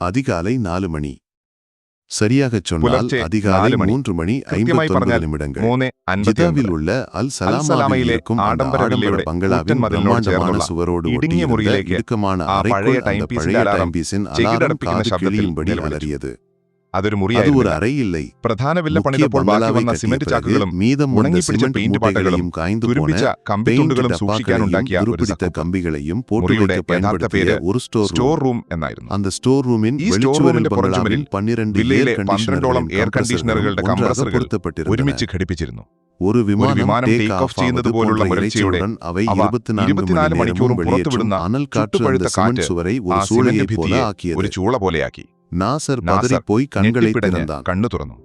அதிகாலை 4 மணி. சரியாகச் சொன்னால் அதிகாலை 3 மணி 59 நிமிடங்கள். ஜித்தாவில் உள்ள அல் சலாமாவில் இருக்கும் ஆடம்பர பங்களாவின் பிரம்மாண்டமான சுவரோடு ஒட்டியிருந்த இடுக்கமான அறைக்குள் அந்த பழைய டைம்பீஸின் அலாரம் காது கிழியும்படி அலறியது. അത് ഒരു അറയില്ലേ. പ്രധാന വില്ല പണിതപ്പോൾ ബാക്കി വന്ന സിമന്റ് ചാക്കുകളും ഉണങ്ങിപ്പിടിച്ച പെയിന്റ് പാട്ടകളും തുരുമ്പിച്ച കമ്പിത്തുണ്ടുകളും സൂക്ഷിക്കാനുണ്ടാക്കിയ കമ്പികളെയും മുറിയുടെ യഥാർത്ഥ പേര് സ്റ്റോർ റൂം എന്നായിരുന്നു. ഈ സ്റ്റോർ റൂമിന്റെ പുറംചുമരിൽ വില്ലയിലെ 12ഓളം എയർ കണ്ടീഷണറുകളുടെ കംപ്രസറുകൾ ഒരുമിച്ച് ഘടിപ്പിച്ചിരുന്നു. ഒരു വിമാനം ടേക്ക് ഓഫ് ചെയ്യുന്നത് പോലുള്ള മുരൾച്ചയോടെ അവ 24 മണിക്കൂറും പുറത്തുവിടുന്ന ചുട്ടുപഴുത്ത കാറ്റ് ആ സിമന്റ് ഭിത്തിയെ ഒരു ചൂള പോലെയാക്കി. നാസർ പതറിപ്പോയി കണ്ണുകളെ തിറന്താൻ. കണ്ണു തുറന്നു.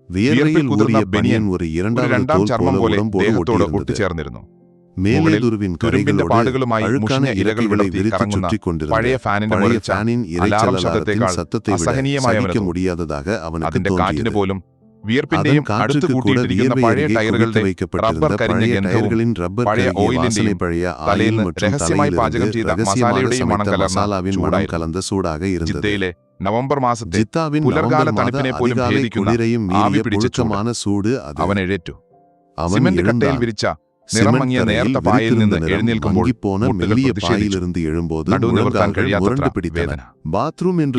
വിയർപ്പിൽ ഊറിയ ബനിയൻ ഒരു രണ്ടാം ചർമ്മം പോലെ ദേഹത്തോട് ഒട്ടിച്ചേർന്നിരുന്നു. തുരുമ്പിന്റെ പാടുകളുമായി മുഷിഞ്ഞ ഇരകൾ വിളർത്തി കറങ്ങുന്ന പഴയ ഫാനിന്റെ അലാറം ശബ്ദത്തെക്കാൾ അസഹനീയമായവനും അതിന്റെ കാറ്റിന് പോലും വിയർപ്പിന്റെയും അടുത്ത് കൂട്ടിയിട്ടിരിക്കുന്ന പഴയ ടയറുകളുടെ റബ്ബർ കരിഞ്ഞ ഗന്ധവും പഴയ ഓയിലിന്റെയും തലേന്ന് രഹസ്യമായി പാചകം ചെയ്ത മസാലയുടെയും മണം കലർന്ന ചൂടായിരുന്നു. ജിദ്ദയിലെ നവംബർ മാസത്തെ പുലർകാല തണുപ്പിനെ പോലും ഭേദിക്കുന്ന ആവി പിടിച്ച ചൂട്. അവൻ എഴുന്നേറ്റു. സിമന്റ് കട്ടയിൽ വിരിച്ച നിറം മങ്ങിയ നേർത്ത പായയിൽ നിന്ന് എഴുന്നേൽക്കുമ്പോൾ നടുനിവർത്താൻ കഴിയാത്ത വേദന.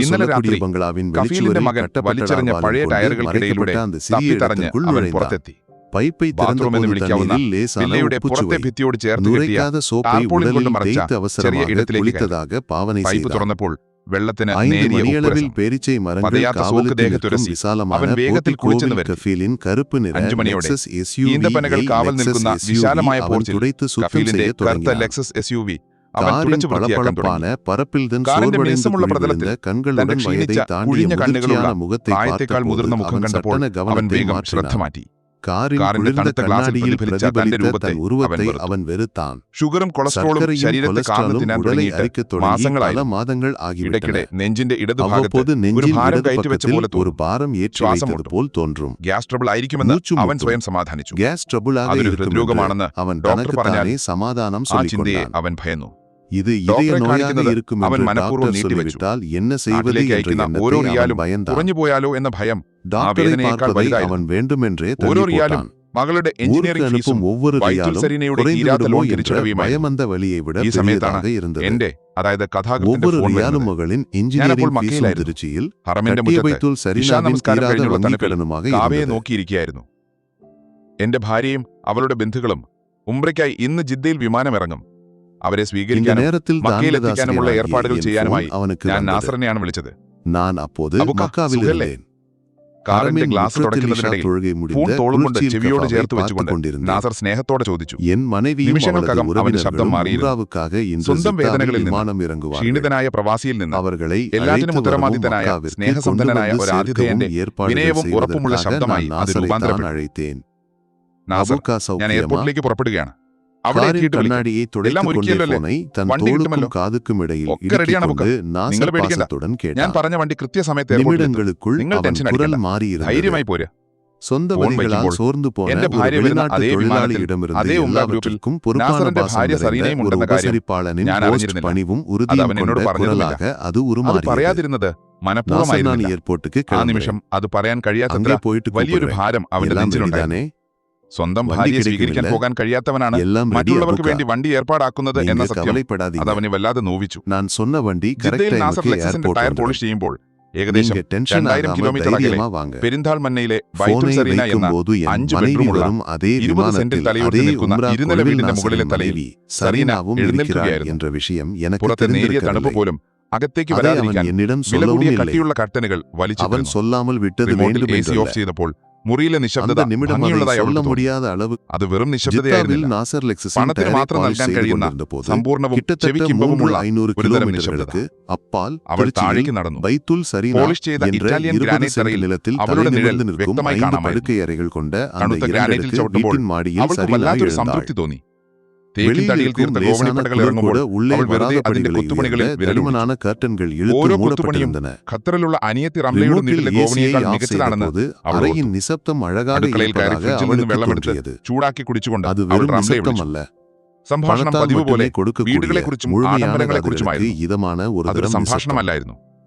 ഇന്നലെ രാത്രി കഫീലിന്റെ മകൻ വലിച്ചെറിഞ്ഞ പഴയ ടയറുകൾക്കിടയിലൂടെ തപ്പിത്തറഞ്ഞ് അവൻ പുറത്തെത്തി. ബാത്റൂമെന്ന് വിളിക്കാവുന്ന വില്ലയുടെ പുറത്തെ ഭിത്തിയോട് ചേർത്ത് കെട്ടിയ ടാർപോളിൻ കൊണ്ട് മറച്ച ചെറിയ ഇടത്തിലേക്ക് പൈപ്പ് തുറന്നപ്പോൾ വെള്ളത്തിന് അവൻ വേഗത്തിൽ കുളിച്ചെന്ന് വരും. 5 മണിയോടെ ഈന്തപ്പനകൾ കാവൽ നിൽക്കുന്ന വിശാലമായ പോർച്ചിൽ കഫീലിന്റെ കറുത്ത ലെക്സസ് SUV അവൻ തുടച്ചു വൃത്തിയാക്കാൻ തുടങ്ങി. കാറിന്റെ മിനുസമുള്ള പ്രതലത്തിൽ തന്റെ ക്ഷീണിച്ച കുഴിഞ്ഞ കണ്ണുകളുള്ള പ്രായത്തെക്കാൾ മുതിർന്ന മുഖം കണ്ടപ്പോൾ അവൻ വേഗം ശ്രദ്ധ മാറ്റി. കാറിന്റെ തണുത്ത ഗ്ലാസിൽ പ്രതിഫലിച്ച തന്റെ രൂപത്തെ അവൻ വെറുത്താൻ. ഷുഗറും കൊളസ്ട്രോളും ശരീരത്തെ കാർന്ന് തിന്നാൻ തുടങ്ങിയിട്ട് മാസങ്ങളായി. ഇടയ്ക്കിടെ നെഞ്ചിന്റെ ഇടതുഭാഗത്ത് ഒരു ഭാരം കയറ്റിവെച്ച പോലെ ശ്വാസം തോന്നും. ഗ്യാസ് ട്രബിൾ ആയിരിക്കുമെന്ന് അവൻ സ്വയം സമാധാനിച്ചു. അതൊരു ഹൃദ്രോഗമാണെന്ന് ഡോക്ടർ പറഞ്ഞാൽ ആ ചിന്തയെ അവൻ ഭയന്നു. അവൻ മനഃപൂർവ്വം നീട്ടിവെച്ചു. നാട്ടിലേക്ക് അയക്കുന്ന ഓരോ റിയാലും കുറഞ്ഞുപോയാലോ എന്ന ഭയം ആ വേദനയേക്കാൾ വലുതായിരുന്നു. ഓരോ റിയാലും മകളുടെ എഞ്ചിനീയറിംഗ് ഫീസും വൈത്തുൽസരീനയുടെ തീരാത്ത ലോൺ തിരിച്ചടവുമായി. ഈ സമയത്താണ് എന്റെ, അതായത് കഥാകൃത്തിന്റെ ഫോൺ വരുന്നത്. ഞാനപ്പോൾ മക്കയിലായിരുന്നു. ഹറമിന്റെ മുറ്റത്ത് ഇശാ നമസ്കാരം കഴിഞ്ഞുള്ള തണുപ്പിൽ കാവയെ നോക്കിയിരിക്കുകയായിരുന്നു. എന്റെ ഭാര്യയും അവളുടെ ബന്ധുക്കളും ഉംറയ്ക്കായി ഇന്ന് ജിദ്ദയിൽ വിമാനമിറങ്ങും. അവരെ സ്വീകരിക്കാനും മക്കയിലെത്തിക്കാനുമുള്ള ഏർപ്പാടുകൾ ചെയ്യാനുമായി ഞാൻ നാസറിനെയാണ് വിളിച്ചത്. കാറിന്റെ ഗ്ലാസ് തുടയ്ക്കുന്നതിനിടയിൽ ഫോൺ തോളും കൊണ്ട് ചെവിയോട് ചേർത്ത് വെച്ചുകൊണ്ട് നാസർ സ്നേഹത്തോടെ ചോദിച്ചു. നിമിഷങ്ങൾക്കകം അവന്റെ ശബ്ദം മാറിയിരുന്നു. സ്വന്തം വേദനകളിൽ നിന്ന്, ക്ഷീണിതനായ പ്രവാസിയിൽ നിന്ന്, എല്ലാറ്റിനും ഉത്തരവാദിത്തനായ സ്നേഹസമ്പന്നനായ ഒരു ആതിഥേയന്റെ വിനയവും ഉറപ്പുമുള്ള ശബ്ദമായി അത് രൂപാന്തരപ്പെട്ടു. നാസർ, ഞാൻ എയർപോർട്ടിലേക്ക് പുറപ്പെടുകയാണ്. അവിടെ എല്ലാം ഒരുക്കിയല്ലേ? വണ്ടി കിട്ടുമല്ലോ? ഒക്കെ റെഡിയാണ്. നിങ്ങൾ പേടിക്കണ്ട. ഞാൻ പറഞ്ഞ വണ്ടി കൃത്യസമയത്ത് നിങ്ങൾ ടെൻഷൻ അടിക്കണ്ട. ധൈര്യമായി പോരാ. എന്റെ ഭാര്യ വരുന്ന അതേ വിമാനത്തിൽ അതേ ഉംറ ഗ്രൂപ്പിൽ നാസറിന്റെ ഭാര്യ സറീനയും ഉണ്ടെന്ന കാര്യം ഞാൻ അറിഞ്ഞിരുന്നില്ല. അത് അവൻ എന്നോട് പറഞ്ഞിരുന്നില്ല. അത് പറയാതിരുന്നത് മനഃപൂർവ്വമായിരുന്നില്ല. ആ നിമിഷം അത് പറയാൻ കഴിയാത്തത്ര വലിയൊരു ഭാരം അവന്റെ നെഞ്ചിലുണ്ടായിരുന്നു. സ്വന്തം ഭാര്യയെ സ്വീകരിക്കാൻ പോകാൻ കഴിയാത്തവനാണ് മറ്റുള്ളവർക്ക് വേണ്ടി വണ്ടി ഏർപ്പാടാക്കുന്നത് എന്ന സത്യം അതവനെ വല്ലാതെ നോവിച്ചു. ജിദ്ദയിൽ നാസർ ലെക്സസിന്റെ ടയർ പോളിഷ് ചെയ്യുമ്പോൾ ഏകദേശം 2000 കിലോമീറ്റർ അകലെ പെരിന്താൾമന്നയിലെ ബൈത്തുൽ സരീന എന്ന 5 ബെഡ്റൂമുള്ള 20 സെന്റിൽ തലയോർത്ത് നിൽക്കുന്ന ഇരുനില വീടിന്റെ മുകളിലെ തലയിൽ സരീന എഴുന്നേൽക്കുകയായിരുന്നു. പുറത്തെ നേരിയ തണുപ്പ് പോലും അകത്തേക്ക് വരാതിരിക്കാൻ വില കൂടിയ കട്ടിയുള്ള കർട്ടനുകൾ വലിച്ചു. റിമോട്ടിൽ AC ഓഫ് ചെയ്തപ്പോൾ മുറിയിലെ നിശബ്ദത ഭംഗിയുള്ളതായി അവൾ തോന്നി. അത് വെറും നിശബ്ദതയായിരുന്നില്ല. പണത്തിന് മാത്രം നൽകാൻ കഴിയുന്ന സമ്പൂർണ്ണവും ചെവിക്കിമ്പവുമുള്ള ഒരുതരം നിശബ്ദത. അവൾ താഴേക്ക് നടന്നു. പോളിഷ് ചെയ്ത ഇറ്റാലിയൻ ഗ്രാനൈറ്റ് തറയിൽ അവളുടെ നിഴൽ വ്യക്തമായി കാണാമായിരുന്നു. തണുത്ത ഗ്രാനൈറ്റിൽ ചവിട്ടുമ്പോൾ അവൾക്ക് വല്ലാത്തൊരു സംതൃപ്തി തോന്നി. തേക്കിൻ തടിയിൽ തീർത്ത ഗോവണിപ്പടകൾ ഇറങ്ങുമ്പോൾ അവൾ വെറുതെ അതിന്റെ കൊത്തുപണികളിൽ വിരലിട്ടു. ഓരോ കൊത്തുപണിയും ഖത്തറിലുള്ള അനിയത്തി റംലയുടെ നീട്ടിലെ ഗോവണിയേക്കാൾ മികച്ചതാണെന്ന് അവൾ ഓർത്തു. അടുക്കളയിൽ കയറി ഫ്രിഡ്ജിൽ നിന്ന് വെള്ളമെടുത്ത് ചൂടാക്കി കുടിച്ചുകൊണ്ട് അവൾ റംലയെ വിളിച്ചു. സംഭാഷണം പതിവ് പോലെ വീടുകളെക്കുറിച്ചും ആഡംബരങ്ങളെക്കുറിച്ചുമായിരുന്നു. അതൊരു സംഭാഷണമല്ലായിരുന്നു.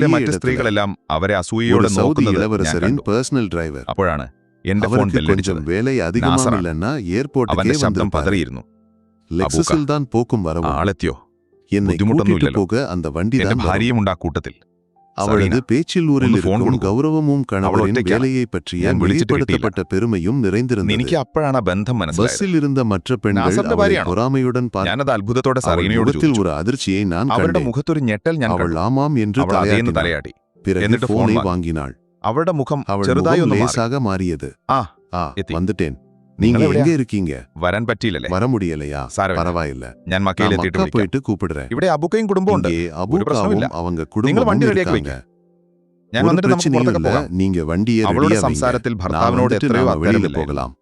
ലെക്സസിലെ മറ്റ് സ്ത്രീകളെല്ലാം അവരെ അസൂയയോടെ സൗദി നോക്കുന്നത് ഞാൻ ഇളവരസരിൻ കണ്ടു. Personal driver. അപ്പോഴാണ് എന്റെ ഫോൺ அவருக்கு கொஞ்சம் ബെല്ലടിച്ചത്. வேலை அதிகமாமில்லன்னா ஏர்போர்ட்டுக்கே അവന്റെ ശബ്ദം வந்திருப்பாரு. പതറിയിരുന്നു. லெக்சஸில் தான் போக்கும் வரவும் ആളെത്തിയോ? என்னை ബുദ്ധിമുട്ടൊന്നും கூட்டிட்டு ഇല്ലല്ലോ. போக அந்த வண்டி എന്റെ தான் வரும். ഭാര്യയും ഉണ്ട് ആ കൂട്ടത്തിൽ. அவளது பேச்சில் ஊரில் ഒന്ന് ഫോൺ இருக்கும் കൊടുക്കൂ. கௌரவமும் கணவரின் ഒറ്റയ്ക്കാണ്. வேலையை பற்றிய ഞാൻ വിളിച്ചിട്ട് வெளிப்படுத்தப்பட்ட பெருமையும் நிறைந்திருந்தது. എനിക്ക് അപ്പോഴാണ് ആ ബന്ധം മനസ്സിലായത്. பஸ்ஸில் இருந்த மற்ற பெண்கள் നാസറിന്റെ அவளை ഭാര്യയാണോ? பொறாமையுடன் பார்த்து ഞാനത് അത്ഭുതത്തോടെ அவள் സറീനയോട് முகத்தில் ചോദിച്ചു. ஒரு அதிர்ச்சியை நான் അവരുടെ கண்டேன். മുഖത്തൊരു ഞെട്ടൽ ഞാൻ அவள் കണ്ടു. ஆமாம் என்று അവൾ അതേന്ന് தலையாட்டினாள். തലയാട്ടി. பிறகு എന്നിട്ട് ഫോൺ போனை വാങ്ങി. வாங்கினாள். അവളുടെ മുഖം அவள் ചെറുതായി முகம் ഒന്ന് മാറി. லேசாக மாறியது. ആ എത്തി. வந்துட்டேன். நீங்க നിങ്ങൾ എവിടെയാ? எங்க இருக்கீங்க? വരാൻ പറ്റിയില്ലല്ലേ? வர முடியலையா? സാരമില്ല. பரவாயில்ல. ഞാൻ நான் മക്കയിലെത്തിയിട്ട് மக்கா വിളിക്കാം. போயிட்டு கூப்பிடுறேன். ഇവിടെ അബുക്കയും കുടുംബമുണ്ട്. இங்கே ഒരു പ്രശ്നവുമില്ല. அபுக்காவும் அவங்க നിങ്ങൾ குடும்பமும் വണ്ടി റെഡിയാക്കി இருக்காங்க. വെക്കുക. ഞാൻ ஒரு വന്നിട്ട് നമുക്ക് பிரச்சனையும் പുറത്തൊക്കെ இல்ல. പോകാം. நீங்க வண்டியை അവളുടെ ரெடியா வைங்க. സംസാരത്തിൽ நான் ഭർത്താവിനോട് வந்துட்டு എത്രയോ நாம வெளியில അത്തരമില്ലായിരുന്നു. போகலாம்.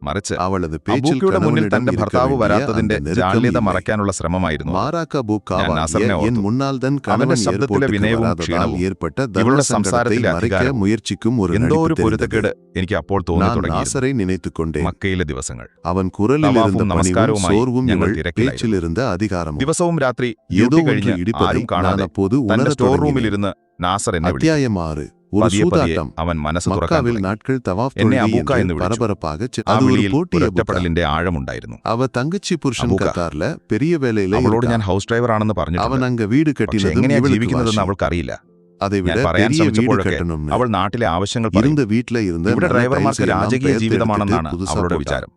മറിച്ച് அவளது பேச்சில் അബൂക്കയുടെ മുന്നിൽ கணவனிடம் തന്റെ இருக்க ഭർത്താവ് வேண்டிய വരാത്തതിന്റെ அந்த நெருக்கம் ജാള്യത இல்லை. മറയ്ക്കാനുള്ള ശ്രമമായിരുന്നു. மாறாக ഞാൻ பூக்காவாகிய நாசറിനെ என் ഓർത്തു. முன்னாள் தன் അവന്റെ கணவன் ശബ്ദത്തിലെ ஏர்போர்ட்டுக்கு വിനയവും வராததால் ക്ഷീണവും ஏற்பட்ட ഇവളുടെ தர்ம சங்கடத்தை സംസാരത്തിലെ மறைக்க അധികാരവും முயற்சிக்கும் ஒரு എന്തോ ഒരു நடிப்பு தெரிந்தது. പൊരുത്തക്കേട് എനിക്ക് അപ്പോൾ തോന്നി நான் തുടങ്ങി. நாசரை நினைத்துக் கொண்டேன். മക്കയിലെ ദിവസങ്ങൾ அவன் குரலில் തവാഫും இருந்த பணிவும் നമസ്കാരവുമായി சோர்வும் ഞങ്ങൾ இவள் തിരക്കിലായിരുന്നു. பேச்சில் இருந்த அதிகாரமும் ദിവസവും രാത്രി ஏதோ ഡ്യൂട്ടി ஒன்று കഴിഞ്ഞ് இடிப்பதை ആരും நான் കാണാതെ அப்போது തന്റെ உணரத் സ്റ്റോർ தொடங்கினேன். റൂമിലിരുന്ന് നാസർ എന്നെ വിളിച്ചു. அத்தியாயம் 6. ஒரு പതിയെ പതിയെ சூதாட்டம். അവൻ മനസ്സ് തുറക്കാൻ மக்காவில் തുടങ്ങി. நாட்கள் தவாஃப் എന്നെ தொழுகை അബൂക്ക என்று എന്ന് വിളിച്ചു. பரபரப்பாக ആ அது ஒரு വിളിയിൽ போட்டி ഒരു அபூக்கா. ഒറ്റപ്പെടലിന്റെ ആഴമുണ്ടായിരുന്നു. அவ தங்கச்சி புருஷன் அபூக்கா. கத்தார்ல பெரிய வேலையில അവളോട് இருக்கான். ഞാൻ ഹൗസ് ഡ്രൈവർ ആണെന്ന് പറഞ്ഞിട്ടുണ്ട്. அவன் அங்க வீடு പക്ഷെ கட்டினதும் എങ്ങനെയാ இவளுக்கு ജീവിക്കുന്നതെന്ന് வாசி. അവൾക്കറിയില്ല. அதை விட ഞാൻ പറയാൻ பெரிய வீடு ശ്രമിച്ചപ്പോഴൊക്കെ கட்டணும்னு അവൾ നാട്ടിലെ ആവശ്യങ്ങൾ പറയും. இருந்த வீட்ல இருந்த ഇവിടെ நல்ல ഡ്രൈവർമാർക്ക് tiles எல்லாம் രാജകീയ பெயர்த்து ജീവിതമാണെന്നാണ് எடுத்துட்டு புதுசா അവളുടെ போட்டான். വിചാരം.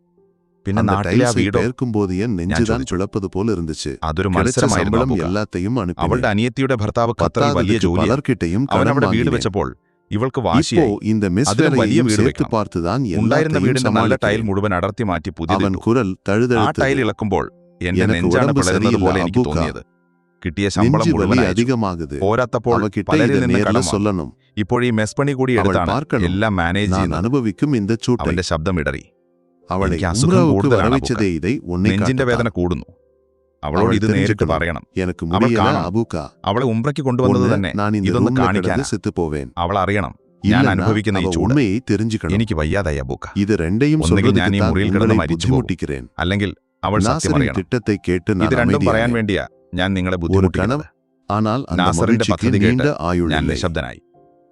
പിന്നെ அந்த നാട്ടിലെ ആ டைல்ஸை വീടോ? பெயர்க்கும் போது என் நெஞ்சுதான் ചോദിച്ചു. பிளப்பது போல இருந்துச்சு. അതൊരു கிடைச்ச മത്സരമായിരുന്നു சம்பளம் അബൂക്ക. எல்லாத்தையும் അവളുടെ அனுப்பினேன். അനിയത്തിയുടെ ഭർത്താവ് ഖത്തറിൽ വലിയ பத்தாததுக்கு ജോലിയാണ്. பலர்கிட்டையும் അവൻ கடன் അവിടെ വീട് வாங்கினேன். വെച്ചപ്പോൾ ഇവൾക്ക് இப்போ വാശിയായി. இந்த மெஸ் അതിലും വലിയ வேலையையும் വീട് சேர்த்து വെക്കണം. பார்த்துதான் ഉണ്ടായിരുന്ന எல்லாத்தையும் വീടിന്റെ നല്ല ടൈൽ சமாளிக்கிறேன். മുഴുവൻ അടർത്തി മാറ്റി அவன் പുതിയതിട്ടു. குரல் ആ தழுதழுத்தது. ടൈൽ ഇളക്കുമ്പോൾ എന്റെ எனக்கு നെഞ്ചാണ് உடம்பு പിളരുന്നത് சரியில்லை പോലെ എനിക്ക് அபூக்கா. തോന്നിയത്. കിട്ടിയ ശമ്പളം நெஞ்சு வலி മുഴുവൻ അയച്ചു. அதிகமாகுது. പോരാത്തപ്പോൾ அவகிட்ட പലരിൽ இதை നിന്ന് நேர்ல കടം വാങ്ങി. சொல்லணும். ഇപ്പോൾ ഈ മെസ് പണി കൂടി അവൾ എടുത്താണ് பார்க்கணும். എല്ലാം മാനേജ് நான் ചെയ്യുന്നത്. அனுபவிக்கும் இந்த சூட்டை. അവന്റെ ശബ്ദം ഇടറി. அவளை എനിക്ക് അസുഖം உம்ராவுக்கு കൂടുതലാണ് வரவச்சதே இதை உன்னை നെഞ്ചിന്റെ വേദന காட்டத்தான். കൂടുന്നു. അവളോട് ഇത് നേരിട്ട് தெரிஞ்சுக்கணும். പറയണം. எனக்கு அவள் முடியல காணோம். அபூக்கா. അവളെ ഉംറയ്ക്ക് കൊണ്ടുവന്നത് ஒண்ணு, തന്നെ நான் இந்த ഇതൊന്ന് ரூம்ல കാണിക്കാനാ. கிடந்து செத்து போவேன். അവൾ അറിയണം ഞാൻ இல்லன்னா അനുഭവിക്കുന്ന ഈ அவ ചൂട്. உண்மையை தெரிஞ்சுக்கணும். എനിക്ക് വയ്യാതായി അബൂക്ക. இது ரெண்டையும் ഒന്നുകിൽ ഞാൻ ഈ சொல்றதுக்கு தான் മുറിയിൽ உங்களை കിടന്ന് മരിച്ചു പോകും. புத்திமுட்டிக்கிறேன். അല്ലെങ്കിൽ അവൾ സത്യം நாசரின் അറിയണം. திட்டத்தை கேட்டு ഇത് நான் രണ്ടും പറയാൻ அமைதியானேன். വേണ്ടിയാ ഞാൻ നിങ്ങളെ ஒரு ബുദ്ധിമുട്ടിക്കുന്നത്. கணம் ஆனால் அந்த നാസറിന്റെ மகிழ்ச்சிக்கு പദ്ധതി കേട്ട് நீண்ட ஆயுள் ഞാൻ இல்லை. നിശബ്ദനായി.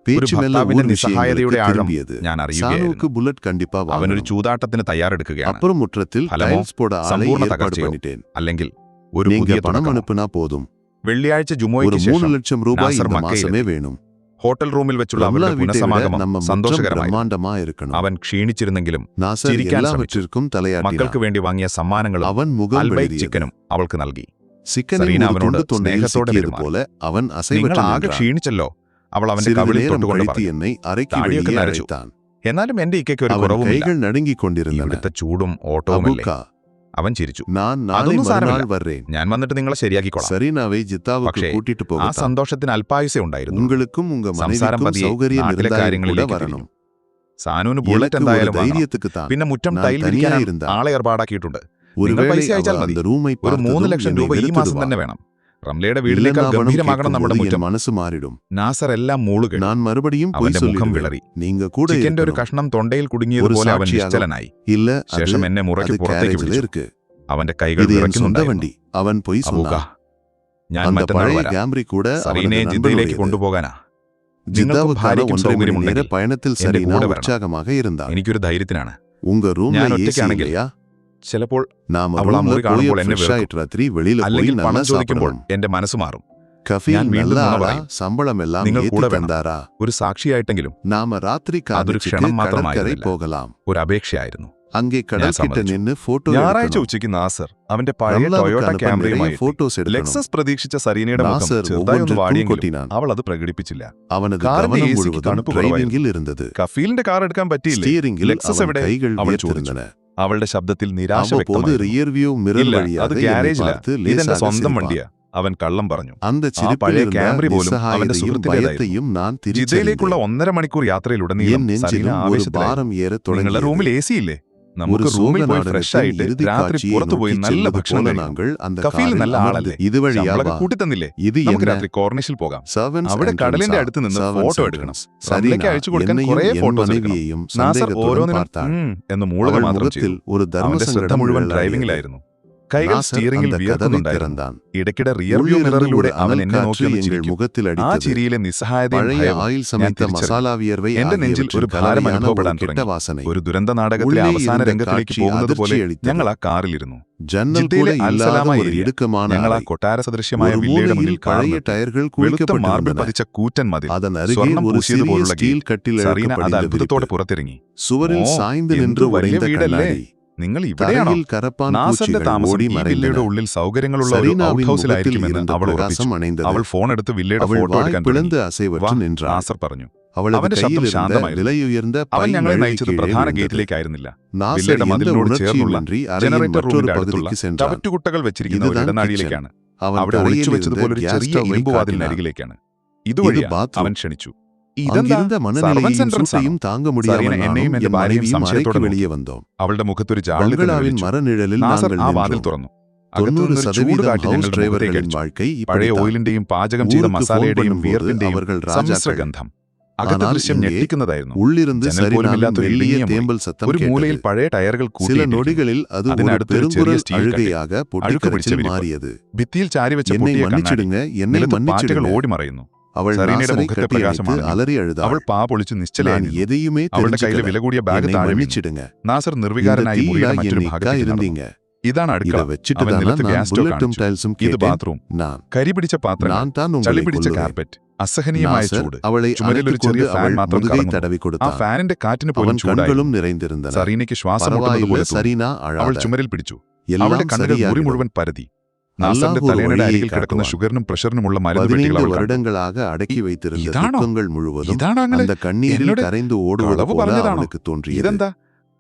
பேச்சு மெல்ல ഭർത്താവിന്റെ ஊர் നിസ്സഹായതയുടെ விஷயங்களுக்கு ആഴം திரும்பியது. ഞാൻ അറിയുകയായിരുന്നു. சானுவுக்கு புல்லட் கண்டிப்பா അവനൊരു வாங்கணும். ചൂതാട്ടത്തിന് തയ്യാറെടുക്കുകയാണ്. அப்புறம் முற்றத்தில் ഫലമോ டைல்ஸ் போட ஆளை സമ്പൂർണ്ണ ஏற்பாடு തകർച്ചയോ பண்ணிட்டேன். അല്ലെങ്കിൽ ഒരു நீங்க പുതിയ பணம் തുടക്കമോ? அனுப்புனா போதும். വെള്ളിയാഴ്ച ஒரு ജുമോയ്ക്ക് 3 ശേഷം லட்சம் ரூபாய் നാസർ இந்த മക്കയിലെത്തി. மாசமே வேணும். ഹോട്ടൽ റൂമിൽ വെച്ചുള്ള ரம்லா അവരുടെ வீட்டை விட പുനഃസമാഗമം நம்ம முற்றம் സന്തോഷകരമായി. பிரம்மாண்டமா இருக்கணும். അവൻ ക്ഷീണിച്ചിരുന്നെങ്കിലും நாசர் ചിരിക്കാൻ ശ്രമിച്ചു. எல்லாவற்றிற்கும் தலையாட்டினான். മക്കൾക്ക് വേണ്ടി വാങ്ങിയ സമ്മാനങ്ങളും அவன் മുഖം അൽബൈക്ക് വെളുതിയത്. ചിക്കനും അവൾക്ക് നൽകി. சிக்கனின் സരീന ஒரு അവനോട് துண்டு தொண்டையில் സ്നേഹത്തോടെ சிக்கியது പെരുമാറി. போல அவன் നിങ്ങൾ அசைவற்று ആകെ நின்றான். ക്ഷീണിച്ചല്ലോ അവൾ അവന്റെ சிறிது കവിളിൽ நேரம் തൊട്ടുകൊണ്ട് கழித்து പറഞ്ഞു. என்னை அறைக்கு தாடிയൊക്കെ வெளியே നരച്ചു. அழைத்தான். എന്നാലും എന്റെ ഇക്കയ്ക്ക് ഒരു அவன் കുറവുമില്ല. கைகள் நடுங்கிக் கொண்டிருந்தன. ഇവിടുത്തെ ചൂടും ഓട്ടവുമല്ലേ. அபூக்கா, അവൻ ചിരിച്ചു. நான் நாளை അതൊന്നും மறுநாள் സാരമില്ല. வர்றேன். ഞാൻ വന്നിട്ട് നിങ്ങളെ ശരിയാക്കിക്കോളാം. சரீனாவை ஜித்தாவுக்கு പക്ഷേ கூட்டிட்டு ആ போகத்தான். സന്തോഷത്തിന് അല്പായുസേ ഉണ്ടായിരുന്നു. உங்களுக்கும் உங்க സംസാരം மனைவிக்கும் പതിയെ சௌகரியம் നാട്ടിലെ இருந்தாலும் கூட കാര്യങ്ങളിലേക്ക് வரணும். സാനുവിന് ബുള്ളറ്റ് எனக்கு ஒரு എന്തായാലും വാങ്ങണം. தைரியத்துக்கு தான். പിന്നെ മുറ്റം நான் ടൈൽ தனியா വിരിക്കാൻ இருந்தா. ആളെ ഏർപ്പാടാക്കിയിട്ടുണ്ട്. ஒருவேளை പൈസ അയച്ചാൽ அவ മതി. அந்த ரூமை ഒരു 3 பார்த்ததும் ലക്ഷം என்னை രൂപ ഈ മാസം வெறுத்துடுவா. തന്നെ വേണം. റംലയുടെ വീടിനേക്കാൾ இல்லைன்னா பணம் ഗംഭീരമാകണം നമ്മുടെ கேட்கும்போது മുറ്റം. என் மனசு மாறிடும். നാസർ എല്ലാം മൂളുകേട്ടു. நான் மறுபடியும் பொய் അവന്റെ മുഖം சொல்லிடுவேன். വിളറി. நீங்க கூட ചിക്കന്റെ ഒരു இருக்கணும். കഷ്ണം തൊണ്ടയിൽ കുടുങ്ങിയതുപോലെ അവൻ സാക്ഷിയാകും. നിശ്ചലനായി. இல்ல அது ശേഷം എന്നെ മുറയ്ക്ക് அது പുറത്തേക്ക് கேரேஜ்ல വിളിച്ചു. இருக்கு. അവന്റെ കൈകൾ இது என் சொந்த വിറയ്ക്കുന്നുണ്ടായിരുന്നു. வண்டி. அவன் பொய் അബൂക്ക, சொன்னான். ഞാൻ அந்த മറ്റന്നാൾ பழைய വരാം. கேம்ரி கூட സറീനയെ அவனது ജിദ്ദയിലേക്ക് நண்பனுடையது. കൊണ്ടുപോകാനാ. ஜித்தாவுக்கான ഭാര്യയ്ക്കും 1.5 மணி நேர സൗകര്യമുണ്ടെങ്കിൽ பயணத்தில் എന്റെ சரீனா കൂടെ വരണം. உற்சாகமாக இருந்தாள். എനിക്കൊരു ധൈര്യത്തിനാണ്. உங்க ரூம்ல ഞാൻ ஏசி ഒറ്റയ്ക്കാണെങ്കിൽ இல்லையா? ചിലപ്പോൾ நாம அவள் ரூம்ல முറി போய் കാണുമ്പോൾ എന്നെ ஃப்ரெஷ் ஆயிட்டு ராத்திரி வெளியில போய் അല്ലെങ്കിൽ நல்லா പണം ചോദിക്കുമ്പോൾ சாப்பிடணும். എന്റെ മനസ്സ് മാറും. கஃபீல் ഞാൻ വീണ്ടും நல்ல നുണ ஆளா പറയും. சம்பளம் எல்லாம் നിങ്ങൾ ஏத்தி കൂടെ വേണം. தந்தாரா? ഒരു സാക്ഷിയായിട്ടെങ്കിലും நாம ராத்திரி അതൊരു காதலிச்சுட்டு ക്ഷണം கடற்கரை മാത്രമായിരുന്നില്ല. போகலாம். ഒരു അപേക്ഷയായിരുന്നു. அங்கே கடல் கிட்ட സമ്മതിച്ചു. நின்னு ഫോട്ടോ ഞായറാഴ്ച ഉച്ചയ്ക്ക് നാസർ അവന്റെ പഴയ ടൊയോട്ട ക്യാമറയുമായി ഫോട്ടോസ് എടുക്കണം. ലെക്സസ് പ്രതീക്ഷിച്ച സരീനയുടെ മുഖം നാസർ ചെറുതായി ഒന്ന് ஒவ்வொன்றுக்கும் വാടിയെങ്കിലും கொட்டினான். അവൾ അത് പ്രകടിപ്പിച്ചില്ല. அவனது കാറിന്റെ கவனம் AC ക്ക് முழுவதும் തണുപ്പ് டிரைவிங்கில் இருந்தது. കഫീലിന്റെ കാർ എടുക്കാൻ പറ്റിയില്ലേ? ஸ்டீரிங்கில் ലെക്സസ് அவன் എവിടെ? கைகள் അവൾ வியர்த்திருந்தன. അവളുടെ ശബ്ദത്തിൽ നിരാശ அவ்வப்போது വ്യക്തമായിരുന്നു. ரியர் வியூ மிரர் ഇല്ല, வழியாக അത് என்னை ഗ്യാരേജില. பார்த்து ഇതെന്റെ லேசாக സ്വന്തം சிரிப்பான். വണ്ടിയാ. അവൻ കള്ളം പറഞ്ഞു. அந்த ആ சிரிப்பில் പഴയ இருந்த ക്യാമറി പോലും അവന്റെ நிஸ்ஸഹാயத்தையும் സുഹൃത്തിന്റേതായിരുന്നു. பயத்தையும் நான் ജിദ്ദയിലേക്കുള്ള തിരിച്ചറിഞ്ഞேன். 1.5 മണിക്കൂർ യാത്രയിലുടനീളം என் സരീന நெஞ்சிலும் ஒரு ആവേശത്തിലായി. பாரம் ஏற നിങ്ങളുടെ தொடங்கியது. റൂമിൽ AC ഇല്ലേ? ஒரு നമുക്ക് சோக റൂമിൽ പോയി நாடகத்தின் ഫ്രഷ് ആയിട്ട് இறுதி രാത്രി காட்சியை പുറത്തു പോയി நோக்கி നല്ല செல்வது ഭക്ഷണം போல കഴിക്കാം. நாங்கள் அந்த കഫീൽ காரில் നല്ല அமர்ந்து ആളല്ലേ? இது വഴിയാ ശമ്പളമൊക്കെ வா. കൂട്ടി തന്നില്ലേ? இது നമുക്ക് என்ன? രാത്രി കോർണിഷിൽ പോകാം. Servants അവിടെ entrance കടലിന്റെ ആ. അടുത്ത് നിന്ന് Servants ഫോട്ടോ entrance. എടുക്കണം. സരീന റംലയ്ക്ക് അയച്ചു കൊടുക്കാൻ എന്നെയും കുറേ എൻ ഫോട്ടോസ് എടുക്കണം. மனைவியையும் നാസർ സന്ദേഹത്തോടെ ഓരോന്നിനും பார்த்தாள். എന്ന് മൂളുക അവൾ മാത്രം ചെയ്തു. മുഖത്തിൽ ഒരു അവന്റെ ശ്രദ്ധ ധർമ്മസങ്കടം മുഴുവൻ നിഴലാടിയത്. ഡ്രൈവിംഗിലായിരുന്നു. കൈകൾ നാസർ സ്റ്റിയറിംഗിൽ அந்த கதவை വിയർക്കുന്നുണ്ടായിരുന്നു. திறந்தான். ഇടയ്ക്കിടെ റിയർ വ്യൂ உள்ளிருந்து മിററിലൂടെ ஒரு അവൻ அனல் എന്നെ காற்று നോക്കിയൊന്ന് எங்கள் ചിരിക്കും. முகத்தில் ആ அடித்தது. ചിരിയിലെ നിസ്സഹായതയും പഴയ ഭയവും ആയിൽ ഞാൻ സമയത്ത തിരിച്ചറിഞ്ഞു. മസാല വിയർവൈ എന്റെ നെഞ്ചിൽ ഒരു ഭാരം അനുഭവപ്പെടാൻ കെട്ട തുടങ്ങി. വാസന. ഒരു ദുരന്ത നാടകത്തിലെ ഉള്ളിൽ അവസാന ഇരുന്ന രംഗത്തിലേക്ക് കാഴ്ച പോകുന്നത് പോലെ അതിർച്ചയളിത്തത്. ഞങ്ങൾ ആ കാറിലിരുന്നു. ജന്നൽ ജിദ്ദയിലെ கூட இல்லாத അൽസലാമ ஒரு ഏരിയ. ഇടുക്കமான ഞങ്ങൾ ആ അறை. കൊട്ടാര സദൃശ്യമായ ഒരു വില്ലയുടെ മൂലയിൽ മുന്നിൽ പഴയ കാർന്നു. ടയറുകൾ വെളുത്ത മാർബിൾ കുഴിക്കപ്പെട്ടിരുന്നன. പതിച്ച കൂറ്റൻ മതിൽ, அதன் அருகே സ്വർണം ஒரு പൂശിയത് சிறிய പോലുള്ള സ്റ്റീൽ കട്ടിൽ സറീന അത് ഇഴക്കപ്പെട്ടിരുന്ന അത്ഭുതത്തോടെ വിരിപ്പ്. പുറത്തിറങ്ങി. സുവരിൽ ഓ, സാய்ந்து എന്തു நின்று വലിയ உடைந்த വീടല്ലേ? കണ്ണാടി. നിങ്ങൾ ഇവിടെയാണോ? തറയിൽ കരപ്പാൻ നാസറിന്റെ പൂച്ചകൾ താമസം ഓടി ഈ വില്ലയുടെ മறைந்தன. ഉള്ളിൽ സൗകര്യങ്ങളുള്ള ഒരു ഔട്ട് സരീനാവിൻ മുഖത്തിൽ ഹൗസിലായിരിക്കുമെന്ന് ഇരുந்த അവൾ ഉറപ്പിച്ചു. പ്രകാശം അണൈந்தது. അവൾ ഫോൺ എടുത്ത് വില്ലയുടെ അവൾ ഫോട്ടോ വായ് എടുക്കാൻ പിളந்து തുടങ്ങി. അസൈവற்று വാ, நின்றாள். നാസർ പറഞ്ഞു. അവളുടെ അവന്റെ ശബ്ദം കയ്യിലിരുന്ന ശാന്തമായിരുന്നു. വിലയുയർന്ന അവൻ പൈ ഞങ്ങളെ മെഴുകി നയിച്ചത് കീഴേ പ്രധാന വീണത്. ഗേറ്റിലേക്കായിരുന്നില്ല. നാസർ വില്ലയുടെ എந்த മതിലിനോട് ചേർന്നുള്ള ഉണർച്ചിയുമിன்றി അറയിൽ ജനറേറ്റർ മറ്റൊരു റൂമിന്റെ അടുത്തുള്ള പകുതിക്ക് സെன்றான். ചവറ്റുകുട്ടകൾ വെച്ചിരിക്കുന്ന ഒരു ഇതാണ് ഇടനാഴിയിലേക്കാണ്. അവൻ അവിടെ ഒളിച്ചു വെച്ചതുപോലൊരു തറയിലിരുന്ന് ചെറിയ ഗ്യാസ് സ്റ്റൗവൈ ഇരുമ്പുവാതിലിനരികിലേക്കാണ്. ഇതുവഴിയാ bathroom. അവൻ ക്ഷണിച്ചു. ഇതെന്താ? அங்கிருந்த மனநிலையையும் Servants entrance சூட்டையும் ആണോ? தாங்க സരീന முடியாமல் എന്നെയും நானும் എന്റെ என் ഭാര്യയും மனைவியும் സംശയത്തോടെ அறைக்கு നോക്കി. வெளியே വந்தோം. അവളുടെ മുഖത്തൊരു ജാള്യത ബംഗ്ലാവിൻ നിഴലിച്ചു. മരനിഴലിൽ നാസർ നാങ്ങൾ ആ നിன்றோம். വാതിൽ തുറന്നു. അകത്തുനിന്നൊരു 90% ചൂട് കാറ്റ് ഹൗസ് ഞങ്ങളുടെ മുഖത്തേക്ക് ഡ്രൈവർகளின் അടിച്ചു. வாழ்க்கை പഴയ இப்படித்தான். ഓയിലിന്റെയും പാചകം ചെയ്ത ഊർക്ക് മസാലയുടെയും ഫോൺ വിയർപ്പിന്റെയും അവർ സമ്മിശ്ര രാജാക്കൾ. ഗന്ധം. അകത്തെ ஆனால் ദൃശ്യം இங்கே ഞെട്ടിക്കുന്നതായിരുന്നു. உள்ளிருந்து ജനൽ പോലുമില്ലാത്ത സരീനാവിൻ ഒരു മെല്ലിയ ഇടുങ്ങിയ മുറി. തേമ്പൽ സത്തം ഒരു മൂലയിൽ കേട്ടത്. പഴയ ടയറുകൾ சில കൂട്ടിയിട്ടിരിക്കുന്നു. நொடிகளில் அது ஒரு അതിനടുത്തൊരു ചെറിയ பெருங்குரல் സ്റ്റീൽ കട്ടിൽ. அழுகையாக അഴുക്ക് പിടിച്ച പൊട്ടിക്കരച്ചിൽ വിരിപ്പ്. മാറിയത്. ഭിത്തിയിൽ ചാരിവെച്ച എന്നെ പൊട്ടിയ കണ്ണാടി. മன்னிச்சிடுங்க, എന്നെ നിലത്ത് പാറ്റകൾ മன்னிச்சிடுங்க. ഓടി മറയുന്നു. അവൾ സരീനയുടെ നാസറെ മുഖത്തെ കെട്ടിയணைത്ത് പ്രകാശമാണ്. അലറി അഴുതാൾ. അവൾ പാ പൊളിച്ച് നിശ്ചലയായി நான் നിന്നു. எதையுமே അവളുടെ കയ്യിലെ தெரிஞ்சுக்கல. വില കൂടിയ ബാഗ് என்னை താഴെ വീണു. மன்னிச்சிடுங்க. നാസർ இந்த നിർവികാരനായി தீயில മുറിയുടെ മറ്റൊരു என்னைக்கா ഭാഗത്തേക്ക് നടന്നു. இருந்தீங்க. ഇതാണ് இத അടുക്കള. வச்சுட்டு അവൻ தானே നിലത്ത് நான் ഗ്യാസ് സ്റ്റവ് புல்லറ്റുம் കാണിച്ചു. ടൈൽസും ഇത് கேட்டேன். ബാത്റൂം. நான் കരി പിടിച്ച പാത്രങ്ങൾ, நான் தான் ചളി உங்களை പിടിച്ച கொல்லுவேன். കാർപ്പറ്റ്, അസഹനീയമായ നാസർ ചൂട്. അവളെ ചുമരിൽ ഒരു ചെറിയ അணைத்துக்கொண்டு ഫാൻ അവൾ മാത്രം മുതുകை കറങ്ങുന്നു. തടവി ആ കൊടുத்தான். ഫാനിന്റെ കാറ്റിന് അവൻ പോലും ചൂടായി. കണ്ണുകളും நிறைந்திருந்தன. സറീനയ്ക്ക് ശ്വാസം മുട്ടുന്നത് பரவாயில்ல പോലെ തോന്നി. സരീന അവൾ അഴാതെ. ചുമരിൽ പിടിച്ചു. എല്ലാം അവളുടെ കണ്ണുകൾ മുറി ശരിയാകിടും. മുഴുവൻ പരതി. നാസറിന്റെ അല്ലാഹു ഒരു തലയണയുടെ വഴിയെ അരികിൽ കിടക്കുന്ന കാട്ടുവാൻ. ഷുഗറിനും പ്രഷറിനുമുള്ള മരുന്ന് പെട്ടികൾ 15 അവൾ കണ്ടു. வருடங்களாக அடக்கி வைத்திருந்த ഇതാണോ? துக்கங்கள் മുഴുവതും ഇതാണോ അങ്ങനെ? அந்த കണ്ണീരിൽ എന്നോട് കരൈந்து ഓടുவது കളവ് പോലെ പറഞ്ഞതാണോ? അവൾക്ക് തോന്നിയത്. ഇതെന്താ?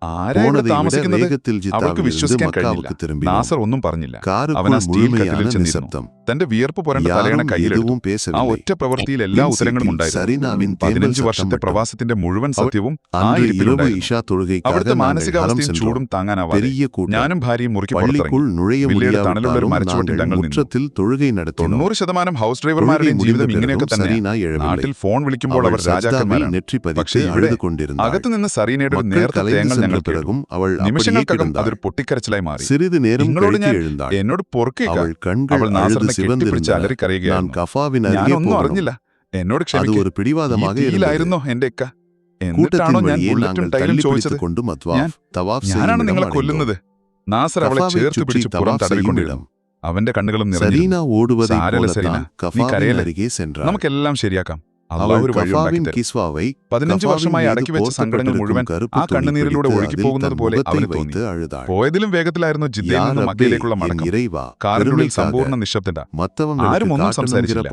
ആരാ ഇവിടെ പോണதை விட താമസിക്കുന്നത്? വേഗത്തിൽ അവൾക്ക് ജിത്താവിൽ വിശ്വസിക്കാൻ നിന്ന് കഴിഞ്ഞില്ല. മക്കാവുക്ക് തിരുമ്പിനോം. നാസർ ഒന്നും പറഞ്ഞില്ല. അവൻ കാറുക്കുൾ ആ സ്റ്റീൽ കട്ടിലിൽ മുഴുமையான ചെന്നിരുന്നു. നിശബ്ദം. തന്റെ വിയർപ്പ് പുരണ്ട തലയണ യാരും കയ്യിലെടുത്തു. എതുവും ആ പേശവിல்லை. ഒറ്റ പ്രവൃത്തിയിൽ എല്ലാ ഉത്തരങ്ങളും ഉണ്ടായിരുന്നു. സരീനാവിൻ 15 തേമ്പൽ വർഷത്തെ സത്തം പ്രവാസത്തിന്റെ മുഴുവൻ സത്യവും ആ അன்று இரவு ഇരിപ്പിലുണ്ടായിരുന്നു. இஷா தொழுகைக்காக അവിടുത്തെ நாங்கள் ஹரம் മാനസികാവസ്ഥയും சென்றோம். ചൂടും താങ്ങാനാവാതെ பெரிய கூட்டம். ഞാനും ഭാര്യയും മുറിക്ക് പുറത്തിറങ്ങി. പള്ളിക്കുൾ നുഴയ വില്ലയുടെ തണലുള്ള ഒരു முடியாவிட்டாலும் മരച്ചുവട്ടിൽ நாங்கள் ഞങ്ങൾ നിന്നു. മുറ്റത്തിൽ തൊഴുകை നടത്തിனோம். 90% ഹൗസ് ഡ്രൈവർമാരുടെയും തൊഴുകை ജീവിതം முடிந்த ഇങ്ങനെയൊക്കെ பிறகும் തന്നെ. സരീന എഴവിல்லை. നാട്ടിൽ ഫോൺ വിളിക്കുമ്പോൾ അവൾ അവർ സജ്ദാവിൽ രാജാക്കന്മാരാണ്. നെற்றி പക്ഷേ പതിച്ച് ഇവിടെ അഴുതു കൊണ്ടിരുന്നാൾ. അകത്തുനിന്ന് സരീനയുടെ ഒരു മക്കൾ നേർത്ത കലൈந்து തേങ്ങൽ சென்ற ഞങ്ങൾ കേട്ടു. பிறகும் അവൾ அப்படியே നിമിഷങ്ങൾക്കകം കിടந்தாள். അതൊരു പൊട്ടിക്കരച്ചിലായി മാറി. சிறிது நேரம் നിങ്ങളോട് கழித்து ഞാൻ எழுந்தாள். എന്നോട് പൊറുക്കേക്ക. അവൾ കണ്ണുകൾ അവൾ അഴുത് നാസറിനെ കെട്ടിപ്പിടിച്ച് സിവந்திരുந்தன. അലറി நான் കരയുകയായിരുന്നു. കഫാവിന് അരികെ ഞാനൊന്നും പോകണം. അറിഞ്ഞില്ല. എന്നോട് அது ക്ഷമിക്കുക. ஒரு பிடிவாதமாக இருந்தது. തീയിലായിരുന്നോ എന്റെ എക്ക? എന്നിട്ടാണോ கூட்டத்தின் ഞാൻ வழியே ബുള്ളറ്റും நாங்கள் ടൈലും ചോദിച്ചത്? தள்ளிப்பிடித்துக் கொண்டு மத்வாஃப் தவாஃப் ഞാനാണ് செய்யும் നിങ്ങളെ இடம் കൊല്ലുന്നത്. அடைந்தோம். നാസർ അവളെ കഫാവെ ചേർത്ത് ചുറ്റി പിടിച്ച് പുറം തവാഫ് ചെയ്യും തടവിക്കൊണ്ടിരുന്നു. ഇടം. അവന്റെ കണ്ണുകളും നിറഞ്ഞിരുന്നു. സരീന ഓടുവதை സാരല്ല സരീന, പോലத்தான் നീ കഫാവിൻ കരയല്ലേ? അരികെ சென்றாள். നമുക്കെല്ലാം ശരിയാക്കാം. അവൾ അള്ളാഹു ഒരു വഴി കഫാവിൻ ഉണ്ടാക്കി തരും. കിസ്വാവൈ 15 വർഷമായി അടക്കി വെച്ച സങ്കടങ്ങൾ മുഴുവൻ ആ കണ്ണുനീരിലൂടെ ഒഴുകി പോകുന്നത് പോലെ അവന് തോന്നി. അഴുതാൾ. പോയതിലും വേഗത്തിലായിരുന്നു ജിദ്ദയിൽ നിന്ന് മക്കയിലേക്കുള്ള മടക്കം. കാറിനുള്ളിൽ സമ്പൂർണ്ണ നിശബ്ദത. ആരും ഒന്നും സംസാരിച്ചില്ല.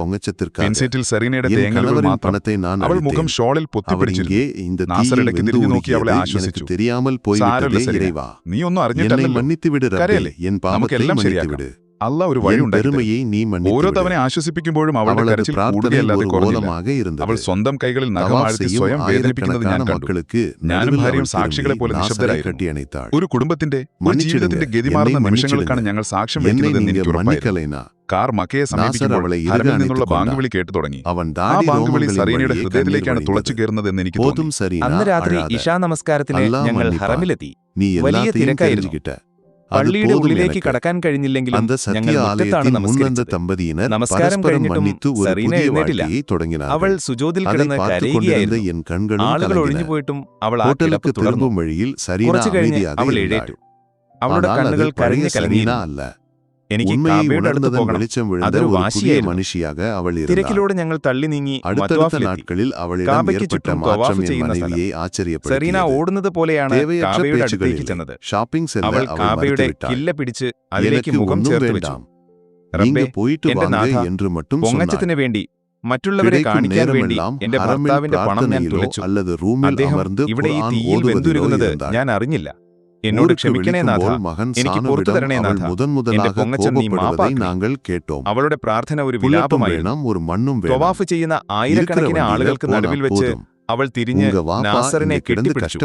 പിൻസീറ്റിൽ സെറീനയുടെ തേങ്ങലുകൾ മാത്രം. അവൾ മുഖം ഷോളിൽ പൊത്തിപ്പിടിച്ചിരുന്നു. നാസർ ഇടയ്ക്ക് തിരിഞ്ഞു നോക്കി അവളെ ആശ്വസിച്ചു. സാരമില്ല സെറീന, നീ ഒന്നും അറിഞ്ഞിട്ടല്ലോ. കരയല്ലേ? നമുക്കെല്ലാം ശരിയാക്കാം. അല്ലാഹ് ഒരു വഴി ഉണ്ടാക്കി. ഓരോ തവണ ആശ്വസിപ്പിക്കുമ്പോഴും അവളുടെ കരച്ചിൽ കൂടുകയല്ലാതെ കുറഞ്ഞില്ല. അവൾ സ്വന്തം കൈകളിൽ നഖമാഴ്ത്തി സ്വയം വേദനിപ്പിക്കുന്നത് ഞാൻ കണ്ടു. ഞാനും ഭാര്യയും സാക്ഷികളെ പോലെ നിശബ്ദരായിരുന്നു. ഒരു കുടുംബത്തിന്റെ, ഒരു ജീവിതത്തിന്റെ ഗതിമാറുന്ന നിമിഷങ്ങൾക്കാണ് ഞങ്ങൾ സാക്ഷ്യം വയ്ക്കുന്നതെന്ന് എനിക്ക് ഉറപ്പായിരുന്നു. കാർ മക്കയെ സമീപിക്കുമ്പോൾ ഹരമിൽ നിന്നുള്ള ബാങ്കുവിളി കേട്ടു തുടങ്ങി. ആ ബാങ്കുവിളി സരീനയുടെ ഹൃദയത്തിലേക്കാണ് തുളച്ചു കയറുന്നതെന്ന് എനിക്ക് തോന്നി. അന്ന് രാത്രി ഇശാ നമസ്കാരത്തിന് ഞങ്ങൾ ഹറമിലെത്തി. വലിയ തിരക്കായിരുന്നു. പള്ളിയുടെ ഉള്ളിലേക്ക് കടക്കാൻ കഴിഞ്ഞില്ലെങ്കിലും ഞങ്ങൾ മുറ്റത്താണ് നമസ്കരിച്ചത്. നമസ്കാരം കഴിഞ്ഞിട്ടും സരീന എഴുന്നേറ്റില്ല. അവൾ സുജൂദിൽ കിടന്ന് കരയുകയായിരുന്നു. ആളുകൾ ഒഴിഞ്ഞുപോയിട്ടും അവൾ ആ കിടപ്പ് തുടർന്നു. കുറച്ചു കഴിഞ്ഞ് അവൾ എഴുന്നേറ്റു. അവളുടെ കണ്ണുകൾ കരഞ്ഞു കലങ്ങിയിരുന്നു. എനിക്ക് കാബയുടെ അടുത്ത് പോകണം. അതൊരു വാശിയായിരുന്നു. തിരക്കിലൂടെ ഞങ്ങൾ തള്ളി നീങ്ങി കാബയ്ക്ക് ചുറ്റും തവാഫ് ചെയ്യുന്ന സ്ഥലം. സെറീന ഓടുന്നത് പോലെയാണ് കാബയുടെ അടുത്തേക്ക് ചെന്നത്. അവൾ കാബയുടെ കില്ല പിടിച്ച് അതിലേക്ക് മുഖം ചേർത്ത് വെച്ചു. റബ്ബേ, എന്റെ നാഥ, പൊങ്ങച്ചത്തിന് വേണ്ടി, മറ്റുള്ളവരെ കാണിക്കാൻ വേണ്ടി എന്റെ ഭർത്താവിന്റെ പണം ഞാൻ തുലച്ചു. അദ്ദേഹം ഇവിടെ ഈ തീയിൽ വെന്തുരുകുന്നത് ഞാൻ അറിഞ്ഞില്ല. എന്നോട് ക്ഷമിക്കണേ നാഥ, എനിക്ക് പുറത്തു തരണേ നാഥ, എന്റെ പൊങ്ങച്ചൻ നീ മാപ്പാക്കണം. അവളുടെ പ്രാർത്ഥന ഒരു വിലാപമായിരുന്നു. തവാഫ് ചെയ്യുന്ന ആയിരക്കണക്കിന് ആളുകൾക്ക് നടുവിൽ വെച്ച് അവൾ തിരിഞ്ഞ് നാസറിനെ കെട്ടിപ്പിടിച്ചു.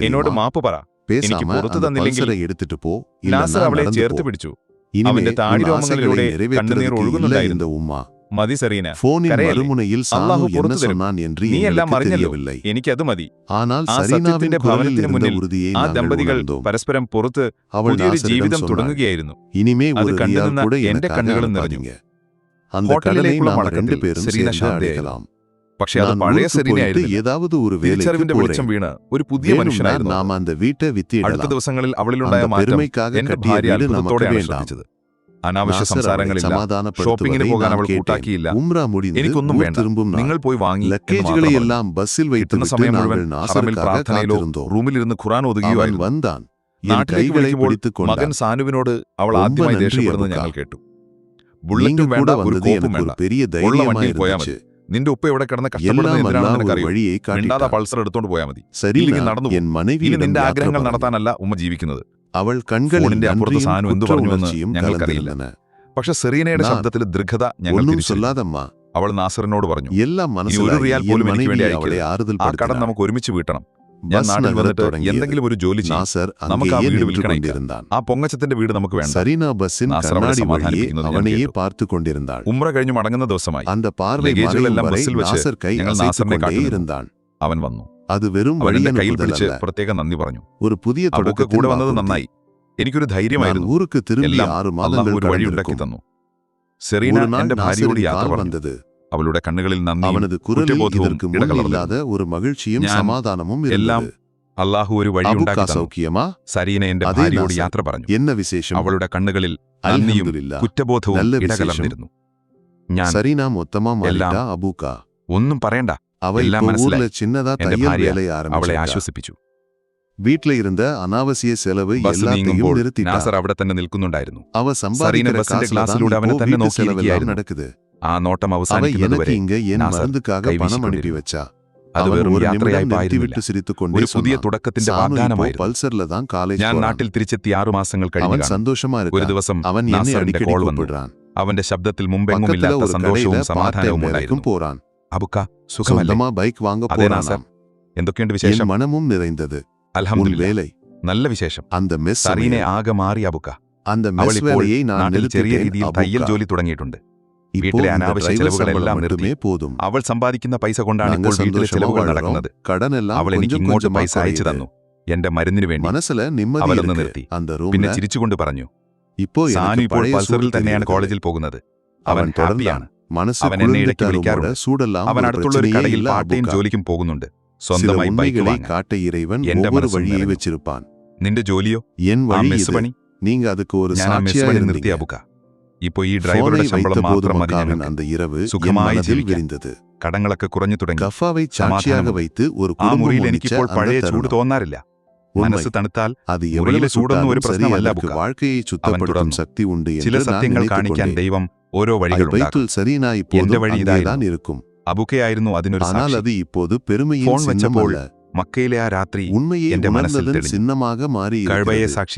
എന്നോട് മാപ്പ് പറ, എനിക്ക് പുറത്തു തന്നില്ലെങ്കിൽ. നാസർ അവളെ ചേർത്ത് പിടിച്ചു. അവന്റെ താടിരോമങ്ങളിലൂടെ കണ്ണുനീർ ഒഴുകുന്നുണ്ടായിരുന്നു. മതി സെറീന, போனின் കരയല്ലേ. மறுமுனையில் അല്ലാഹു சானு என்ன പുറത്തു തരും. சொன்னான் என்று നീ എല്ലാം எங்களுக்கு അറിഞ്ഞല്ലോ, தெரியவில்லை. എനിക്കത് മതി. ஆனால் ആ സരീനാവിൻ സത്യത്തിന്റെ குரலில் ഭവനത്തിന് இருந்த മുന്നിൽ உறுதியை ആ நாங்கள் ദമ്പതികൾ உணர்ந்தோம். പരസ്പരം പുറത്ത് அவள் പുതിയൊരു നാസറിடம் ജീവിതം சொன்னாள், തുടങ്ങുകയായിരുന്നു. இனிமே അത് ஒரு കണ്ടു ரியால் നിന്ന கூட എന്റെ எனக்காக കണ്ണുകളും നിറഞ്ഞു. அனுப்பாதீங்க. அந்த கடனை ഹോട്ടലിലേക്കുള്ള நாம മടക്കത്തിൽ 2 പേരും സെറീന சேர்ந்து ശാന്തയായിരുന്നു. அடைக்கலாம். പക്ഷെ അത് நான் പഴയ ஊருக்கு போயிட்டு സെറീനയായിരുന്നു. ஏதாவது ஒரு வேலைக்கு തിരിച്ചറിവിന്റെ വെളിച്ചം போறேன். വീണ് ഒരു പുതിയ வேணும்னா മനുഷ്യനായിരുന്നു. நாம அந்த வீட்டை അടുത്ത வித்திடலாம். ദിവസങ്ങളിൽ അവളിലുണ്ടായ அந்த മാറ്റം பெருமைக்காக എന്റെ கட்டிய ഭാര്യ வீடு நமக்கு അത്ഭുതത്തോടെയാണ് வேண்டாம். ശ്രദ്ധിച്ചത്. അനാവശ്യ நாசர் அவளை സംസാരങ്ങളില്ല, ഷോപ്പിങ്ങിന് சமாதானப்படுத்துவதை പോകാൻ நான் അവൾ கேட்டேன். കൂട്ടാക്കിയില്ല. உம்ரா முடிந்து എനിക്കൊന്നും ஊர் വേണ്ട, திரும்பும் നിങ്ങൾ நாள் പോയി വാങ്ങി എന്ന് லக்கேஜ்களை മാത്രം പറഞ്ഞു. எல்லாம் பஸ்ஸில் കിട്ടുന്ന வைத்துவிட்டு സമയം മുഴുവൻ நாங்கள் ഹറമിൽ நாசருக்காக പ്രാർത്ഥനയിലോ காத்திருந்தோம். റൂമിലിരുന്ന് ഖുർആൻ அவன் ഒതുകിയുമായിരുന്നു. வந்தான். என் നാട്ടിലേക്ക് கைகளை വിളിക്കുമ്പോൾ பிடித்துக் മകൻ கொண்டான். സാനുവിനോട് അവൾ ரொம்ப ആദ്യമായി நன்றி ദേഷ്യപ്പെടുന്നത് അബുക്ക. ഞങ്ങൾ കേട്ടു. நீங்க ബുള്ളറ്റും கூட വേണ്ട, ഒരു வந்தது കോപ്പും எனக்கு വേണ്ട, ஒரு பெரிய ഉള്ള தைரியமா വണ്ടിയിൽ പോയാൽ മതി. இருந்துச்சு. നിന്റെ ഉപ്പ എവിടെ കിടന്ന് കഷ്ടപ്പെടുന്നത് எல்லாம் എന്തിനാണെന്ന് அல்லாஹ் ஒரு നിനക്കറിയോ? வழியை മിണ്ടാതെ காட்டிட்டான். പൾസർ എടുത്തോണ്ട് പോയാൽ മതി. சரீனா ഇല്ലെങ്കിൽ നടന്നു என் ഇനി மனைவியிடம் നിന്റെ யாத்திரை ആഗ്രഹങ്ങൾ പറഞ്ഞു. നടത്താനല്ല ഉമ്മ ജീവിക്കുന്നത്. அவள் கண்களில் ഫോണിന്റെ അപ്പുറത്ത് நன்றியும் സാനു എന്തു குற்ற പറഞ്ഞുവെന്ന് உணர்ச்சியும் ഞങ്ങൾക്കറിയില്ല. கலந்திருந்தன. പക്ഷെ സെറീനയുടെ நான் ശബ്ദത്തിൽ ദൃഢത ഞങ്ങൾ ஒன்னும் തിരിച്ചറിഞ്ഞു. சொல்லாதம்மா, അവൾ നാസറിനോട് പറഞ്ഞു, எல்லாம் ഇനി ഒരു மனசிலாகி റിയാൽ என் പോലും എനിക്ക് വേണ്ടി மனைவி அவளை അയക്കരുത്. ஆறுதல் ആ കടം படுத்தினாள். നമുക്ക് ഒരുമിച്ച് വീട്ടണം. ഞാൻ பஸ் നാട്ടിൽ நகரத் വന്നിട്ട് தொடங்கியது. എന്തെങ്കിലും ഒരു ജോലി ചെയ്യും. நாசர் നമുക്ക് ആ அங்கேயே വീട് நின்று വിൽക്കണേക്കാം. கொண்டிருந்தான். ആ പൊങ്ങച്ചത്തിന്റെ വീട് നമുക്ക് വേണ്ട. சரீனா பஸ்ஸின் நாசர் அவளை கண்ணாடி வழியே சமாதானிப்பிക്കുന്നത് ഞാൻ அவனையே കേട്ടു. பார்த்து கொண்டிருந்தாள். ഉംറ കഴിഞ്ഞ് മടങ്ങുന്ന ദിവസമായി. அந்த பார்வை ലഗേജുകളെല്ലാം மறையும் வரை ബസ്സിൽ വെച്ച് நாசர் கை ഞങ്ങൾ அசைத்துக் നാസറിനെ கொண்டே കാത്തിരുന്നു. இருந்தான். അവൻ വന്നു. அது வெறும் അവൻ എന്റെ കയ്യിൽ வழியனுப்புதல் പിടിച്ച് அல்ல, പ്രത്യേകം നന്ദി പറഞ്ഞു. ஒரு புதிய അബൂക്ക് தொடக்கத்தின் കൂടെ വന്നത് வாக்குறுதி. നന്നായി. എനിക്കൊരു நான் ധൈര്യമായിരുന്നു. ஊருக்கு திரும்பி എല്ലാം 6 അള്ളാഹു மாதங்கள் ഒരു വഴി ഉണ്ടാക്കി கடந்திருக்கும். തന്നു. സെറീന ஒரு நாள் എന്റെ ഭാര്യയോട് நாசரின் യാത്ര கால் പറഞ്ഞു. வந்தது. അവളുടെ കണ്ണുകളിൽ നന്ദിയും அவனது குரலில் കുറ്റബോധവും இதற்கு முன் ഇടകലർന്നു. இல்லாத ஒரு மகிழ்ச்சியும் ഞാൻ சமாதானமும் എല്ലാം இருந்தது. അള്ളാഹു ഒരു വഴി அபுக்கா ഉണ്ടാക്കി തന്നു. சௌக்கியமா? സരീന എന്റെ അതേ ഭാര്യയോട് നാസർ. യാത്ര പറഞ്ഞു. என்ன விசேஷம்? അവളുടെ കണ്ണുകളിൽ നന്ദിയും அல்ஹம்துலில்லாஹ். കുറ്റബോധവും നല്ല വിശേഷം. ഇടകലർന്നിരുന്നു. ഞാൻ சரீனா மொத்தமா எல்லாம் மாறிட்டா அபுக்கா. ഒന്നും പറയണ്ട, அவ எல்லாம் இப்ப മനസ്സിലായി. ஊர்ல சின்னதா എന്റെ தையல் ഭാര്യ வேலைய അവളെ ஆரம்பிச்சிருக்கா. ആശ്വസിപ്പിച്ചു. வீட்ல இருந்த அனாவசிய செலவு ബസ് எல்லாத்தையும் നീങ്ങുമ്പോൾ நிறுத்திட்டா. നാസർ അവിടെ തന്നെ നിൽക്കുന്നുണ്ടായിരുന്നു. அவ സരീന சம்பாதிக்கிற ബസിന്റെ காசுல தான் ഗ്ലാസ്സിലൂടെ അവനെ இப்போ തന്നെ வீட்டு செலவெல்லாம் നോക്കിയിരിക്കുകയായിരുന്നു. நடக்குது. ആ നോട്ടം அவ അവസാനിക്കുന്നത് எனக்கு വരെ இங்க என் நாசர் மருந்துக்காக பணம் அனுப்பி കൈവീശിക്കൊണ്ടിരുന്നു. வச்சா. അത് அவன் വെറും ஒரு യാത്രയായി நிமிடம் പായിരുന്നില്ല. நிறுத்திவிட்டு சிரித்துக்கொண்டே ഒരു പുതിയ சொன்னான். തുടക്കത്തിന്റെ சானு இப்போ വാഗ്ദാനമായിരുന്നു. பல்சர்ல தான் காலேஜ் ഞാൻ போறான். നാട്ടിൽ തിരിച്ചെത്തി 6 മാസങ്ങൾ കഴിഞ്ഞു அவன் കാണും. சந்தோஷமா ഒരു இருக்கான். ദിവസം அவன் என்னை നാസറിന്റെ அடிக்கடி കോൾ വന്നു. கூப்பிடுறான். അവന്റെ ശബ്ദത്തിൽ பக்கத்துல മുമ്പെങ്ങുമില്ലാത്ത ஒரு கடையில സന്തോഷവും பார்ட் டைம் സമാധാനവും வேலைக்கும் ഉണ്ടായിരുന്നു. போறான். അബുക്ക, സുഖമല്ലേ? சொந்தமா பைக் வாங்க அதே நாசர். போறானாம். എന്തൊക്കെയുണ്ട് என் വിശേഷം? மனமும் நிறைந்தது. உன் അൽഹംദുലില്ലാ, வேலை, നല്ല വിശേഷം. அந்த மெஸ் സരീനെ சமையல், ആകെ മാറി അബുക്ക. அந்த അവൾ மெஸ் ഇപ്പോൾ வேலையை நான் നാട്ടിൽ ചെറിയ நிறுத்திட்டேன் രീതിയിൽ തയ്യൽ அபுக்கா. ജോലി തുടങ്ങിയിട്ടുണ്ട്. இப்போ വീട്ടിലെ இந்த അനാവശ്യ டிரைவர் ചെലവുകളെല്ലാം சம்பளம் നിർത്തി. மட்டுமே போதும். അവൾ സമ്പാദിക്കുന്ന പൈസ കൊണ്ടാണ് நாங்க ഇപ്പോൾ വീട്ടിലെ சந்தோஷமா ചെലവുകൾ வாழ்றோம். നടക്കുന്നത്. கடன் எல்லாம் അവൾ എനിക്ക് கொஞ்சம் ഇങ്ങോട്ട് கொஞ்சமா പൈസ അയച്ചു குறையுது. തന്നു, എന്റെ മരുന്നിന് വേണ്ടി. மனசுல நிம்மதி അവളൊന്ന് இருக்கு. നിർത്തി. அந்த പിന്നെ ரூம்ல ചിരിച്ചുകൊണ്ട് പറഞ്ഞു, இப்போ സാനു எனக்கு ഇപ്പോൾ பழைய പൾസറിൽ சூடு തന്നെയാണ് தெரிகிறது. കോളേജിൽ പോകുന്നത്. അവൻ அவன் தொடர்ந்தான். ഹാപ്പിയാണ്. மனசு அவன் என்னை இடைக்கு குளிர்ந்துட்டாலும் கூட விളിക്കാറുണ്ട്. சூடெல்லாம் അവൻ ஒரு അടുത്തുള്ള ഒരു பிரச்சனையே കടയിൽ இல்ல പാർട്ട് ടൈം அபுக்கா. ജോലിക്കും പോകുന്നുണ്ട്. சில സ്വന്തമായി ബൈക്ക് உண்மைகளை വാങ്ങാൻ. காட்ட இறைவன் எந்த ஒவ்வொரு மனசும் வழியை நிறைவு. வச்சிருப்பான். നിന്റെ ജോലിയോ? என் ആ வழி മെസ് இது. പണി? நீங்க அதுக்கு ஒரு ഞാൻ ആ മെസ് சாட்சியா പണി നിർത്തി இருந்தீங்க. അബുക്ക. ഇപ്പോ ഈ போனை ഡ്രൈവറുടെ ശമ്പളം வைத்த போது മാത്രം മതി மக்காவின் ഞങ്ങൾക്ക്. அந்த இரவு என் സുഖമായി மனதில் ജീവിക്കാം. விரிந்தது. കടങ്ങളൊക്കെ കുറഞ്ഞു തുടങ്ങി. கஃபாவை சாட்சியாக சமாதானம். வைத்து ஒரு ആ குடும்பம் മുറിയിൽ ஒന്നിச்ச എനിക്കിപ്പോൾ அந்த പഴയ ചൂട് தருணம். തോന്നാറില്ല. உண்மை. മനസ്സ് തണുത്താൽ அது മുറിയിലെ எவ்வளவு ചൂടൊന്നും ഒരു சுட்டாலும் சரி, പ്രശ്നമല്ല அதற்கு அபுக்கா. வாழ்க்கையை சுத்தப்படுத்தும் தொடர்ந்து. சக்தி உண்டு ചില என்று நான் സത്യങ്ങൾ நினைத்துக் കാണിക്കാൻ கொண்டேன். ദൈവം ഓരോ அது വഴികളുണ്ടാക്കും. பைத்துல் சரீனா എന്റെ இப்போதும் വഴി அங்கேதான் ഇതായിരുന്നു. இருக்கும். അബുക്കയായിരുന്നു അതിനൊരു ஆனால் സാക്ഷി. அது இப்போது பெருமையின் ഫോൺ சின்னம் വെച്ചപ്പോൾ அல்ல, മക്കയിലെ ആ രാത്രി உண்மையை എന്റെ മനസ്സിൽ உணர்ந்ததன் തെളിഞ്ഞു. சின்னமாக மாறி കഅബയെ இருக்கிறது. സാക്ഷി